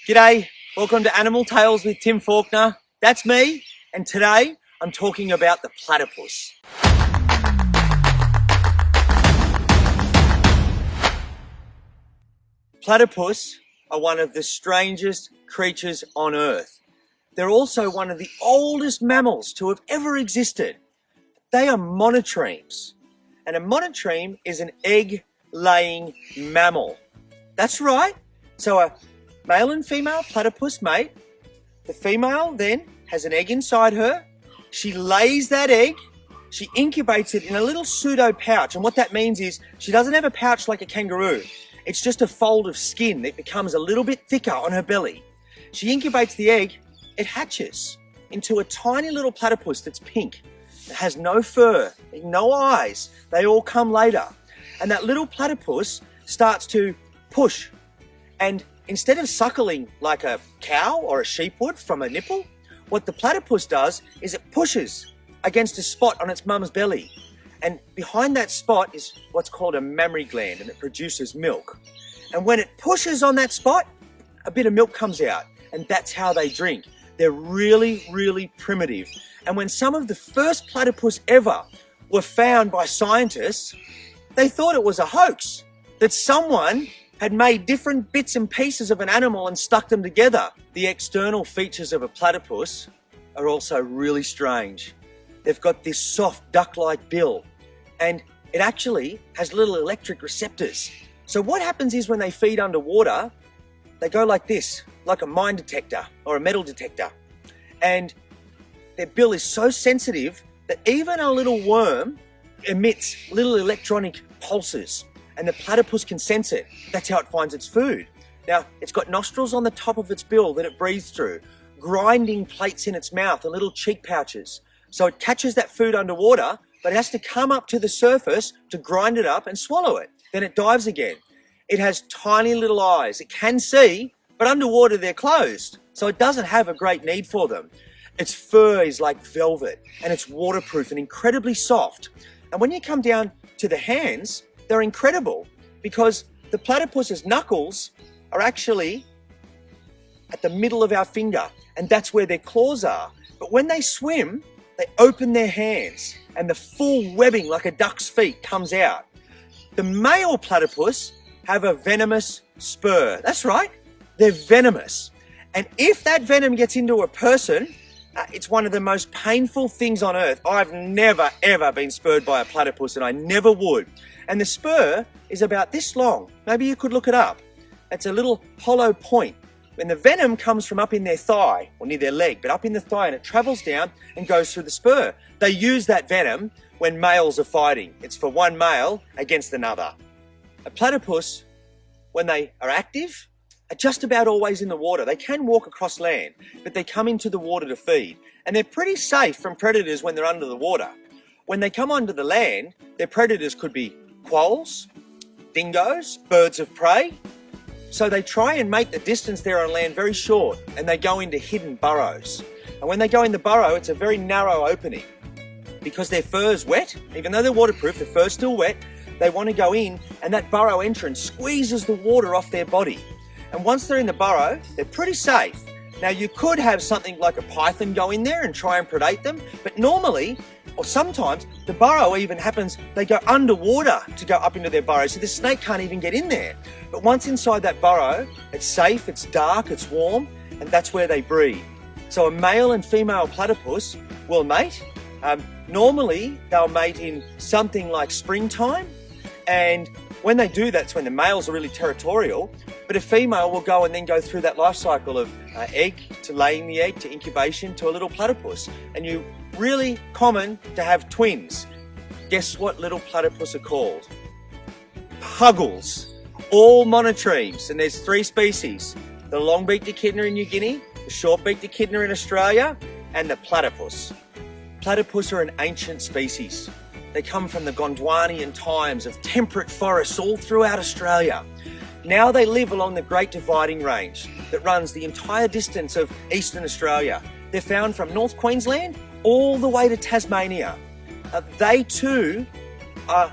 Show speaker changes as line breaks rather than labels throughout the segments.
G'day, welcome to Animal Tales with Tim Faulkner. That's me, and today I'm talking about the platypus. Platypus are one of the strangest creatures on Earth. They're also one of the oldest mammals to have ever existed. They are monotremes, and a monotreme is an egg-laying mammal. That's right. So a male and female platypus mate. The female then has an egg inside her. She lays that egg. She incubates it in a little pseudo pouch. And what that means is she doesn't have a pouch like a kangaroo. It's just a fold of skin that becomes a little bit thicker on her belly. She incubates the egg. It hatches into a tiny little platypus that's pink. It has no fur, no eyes. They all come later. And that little platypus starts to push. And instead of suckling like a cow or a sheep would from a nipple, what the platypus does is it pushes against a spot on its mum's belly. And behind that spot is what's called a mammary gland, and it produces milk. And when it pushes on that spot, a bit of milk comes out, and that's how they drink. They're really, really primitive. And when some of the first platypus ever were found by scientists, they thought it was a hoax, that someone had made different bits and pieces of an animal and stuck them together. The external features of a platypus are also really strange. They've got this soft duck-like bill, and it actually has little electric receptors. So what happens is when they feed underwater, they go like this, like a mine detector or a metal detector. And their bill is so sensitive that even a little worm emits little electronic pulses. And the platypus can sense it. That's how it finds its food. Now, it's got nostrils on the top of its bill that it breathes through, grinding plates in its mouth and little cheek pouches. So it catches that food underwater, but it has to come up to the surface to grind it up and swallow it. Then it dives again. It has tiny little eyes. It can see, but underwater they're closed. So it doesn't have a great need for them. Its fur is like velvet, and it's waterproof and incredibly soft. And when you come down to the hands, they're incredible because the platypus's knuckles are actually at the middle of our finger, and that's where their claws are. But when they swim, they open their hands and the full webbing like a duck's feet comes out. The male platypus have a venomous spur. That's right, they're venomous. And if that venom gets into a person, it's one of the most painful things on earth. I've never, ever been spurred by a platypus, and I never would. And the spur is about this long. Maybe you could look it up. It's a little hollow point. When the venom comes from up in their thigh, or near their leg, but up in the thigh, and it travels down and goes through the spur. They use that venom when males are fighting. It's for one male against another. A platypus, when they are active, are just about always in the water. They can walk across land, but they come into the water to feed. And they're pretty safe from predators when they're under the water. When they come onto the land, their predators could be quolls, dingoes, birds of prey. So they try and make the distance there on land very short, and they go into hidden burrows. And when they go in the burrow, it's a very narrow opening. Because their fur's wet, even though they're waterproof, the fur's still wet, they want to go in, and that burrow entrance squeezes the water off their body. And once they're in the burrow, they're pretty safe. Now, you could have something like a python go in there and try and predate them, but normally, or sometimes, the burrow even happens, they go underwater to go up into their burrow, so the snake can't even get in there. But once inside that burrow, it's safe, it's dark, it's warm, and that's where they breed. So a male and female platypus will mate. Normally, they'll mate in something like springtime, and when they do, that's when the males are really territorial. But a female will go and then go through that life cycle of egg to laying the egg to incubation to a little platypus. And you really common to have twins. Guess what little platypus are called? Puggles. All monotremes, and there's 3 species. The long-beaked echidna in New Guinea, the short-beaked echidna in Australia, and the platypus. Platypus are an ancient species. They come from the Gondwanian times of temperate forests all throughout Australia. Now they live along the Great Dividing Range that runs the entire distance of eastern Australia. They're found from North Queensland all the way to Tasmania. They too,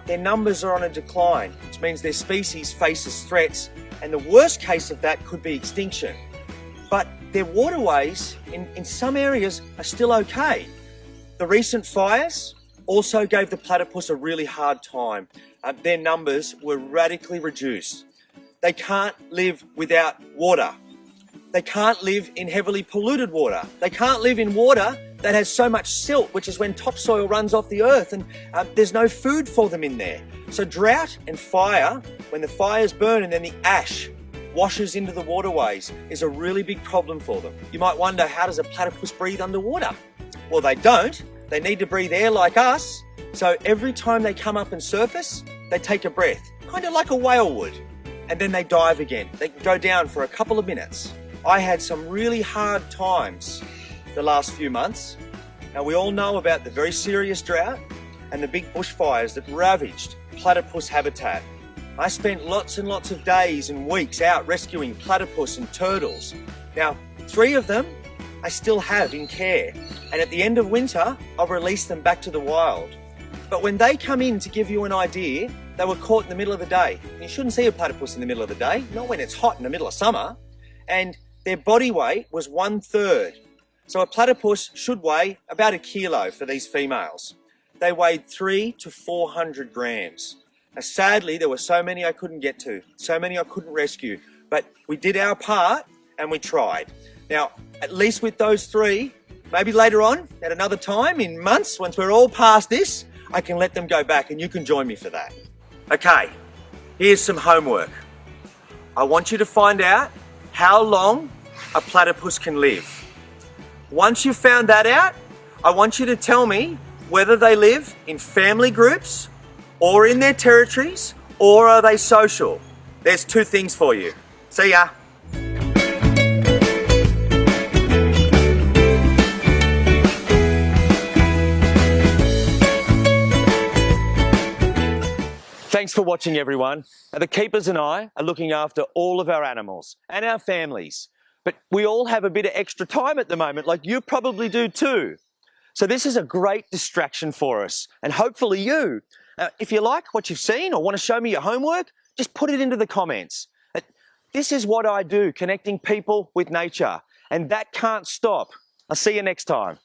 their numbers are on a decline, which means their species faces threats, and the worst case of that could be extinction. but their waterways in some areas are still okay. The recent fires also gave the platypus a really hard time. Their numbers were radically reduced. They can't live without water. They can't live in heavily polluted water. They can't live in water that has so much silt, which is when topsoil runs off the earth, and there's no food for them in there. So drought and fire, when the fires burn and then the ash washes into the waterways, is a really big problem for them. You might wonder, how does a platypus breathe underwater? Well, they don't. They need to breathe air like us. So every time they come up and surface, they take a breath, kind of like a whale would, and then they dive again. They go down for a couple of minutes. I had some really hard times the last few months. Now, we all know about the very serious drought and the big bushfires that ravaged platypus habitat. I spent lots and lots of days and weeks out rescuing platypus and turtles. Now, 3 of them I still have in care, and at the end of winter, I'll release them back to the wild. But when they come in, to give you an idea, they were caught in the middle of the day. You shouldn't see a platypus in the middle of the day, not when it's hot in the middle of summer. And their body weight was 1/3. So a platypus should weigh about 1 kilo for these females. They weighed 300 to 400 grams. Now, sadly, there were so many I couldn't get to, so many I couldn't rescue, but we did our part and we tried. Now, at least with those 3, maybe later on, at another time, in months, once we're all past this, I can let them go back and you can join me for that. Okay, here's some homework. I want you to find out how long a platypus can live. Once you've found that out, I want you to tell me whether they live in family groups or in their territories, or are they social? There's 2 things for you. See ya. Thanks for watching, everyone. Now, the keepers and I are looking after all of our animals and our families, but we all have a bit of extra time at the moment, like you probably do too. So this is a great distraction for us, and hopefully you. If you like what you've seen or want to show me your homework, just put it into the comments. This is what I do, connecting people with nature, and that can't stop. I'll see you next time.